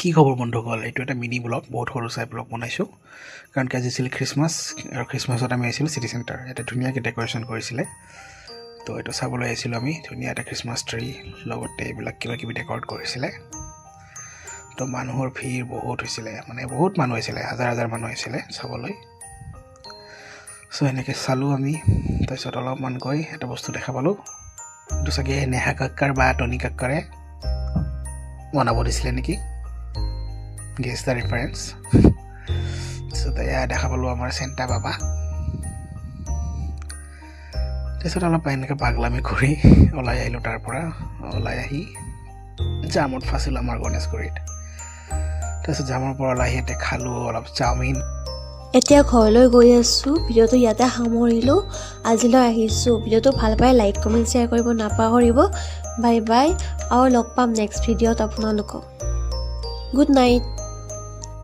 কি খবৰ বন্ধুসকল, এইটো এটা মিনি ব্লগ, বহুত সৰু চাই ব্লগ বনাইছোঁ কাৰণ কি আজি আছিল খ্ৰীষ্টমাছ আৰু খ্ৰীষ্টমাছত আমি আহিছিলোঁ চিটি চেণ্টাৰ। এটা ধুনীয়াকৈ ডেক'ৰেশ্যন কৰিছিলে, তো এইটো চাবলৈ আহিছিলোঁ আমি। ধুনীয়া এটা খ্ৰীষ্টমাছ ট্ৰী লগতে এইবিলাক কিবা কিবি ডেক'ৰেট কৰিছিলে। তো মানুহৰ ভিৰ বহুত হৈছিলে, মানে বহুত মানুহ হৈছিলে, হাজাৰ হাজাৰ মানুহ আহিছিলে চাবলৈ। চ' এনেকৈ চালোঁ আমি। তাৰপিছত অলপমান গৈ এটা বস্তু দেখা পালোঁ, এইটো চাগে নেহা কাক্কাৰ বা টনি কাক্কাৰে বনাব দিছিলে নেকি, গেছ দ্য ৰেফাৰেঞ্চ। তাৰপিছত এয়া দেখা পালোঁ আমাৰ চেণ্টা বাবা। তাৰপিছত অলপ এনেকৈ পাগলামি কৰি ওলাই আহিলোঁ। তাৰ পৰা ওলাই আহি জামত ফাঁচিলোঁ আমাৰ গণেশগুৰিত। তাৰপিছত জামৰ পৰা ওলাই আহি ইয়াতে খালোঁ অলপ চাওমিন। এতিয়া ঘৰলৈ গৈ আছোঁ। ভিডিঅ'টো ইয়াতে সামৰিলোঁ। আজিলৈ আহিছোঁ। ভিডিঅ'টো ভাল পাই লাইক কমেণ্ট শ্বেয়াৰ কৰিব নাপাহৰিব। বাই বাই, আৰু লগ পাম নেক্সট ভিডিঅ'ত আপোনালোকক। Good night.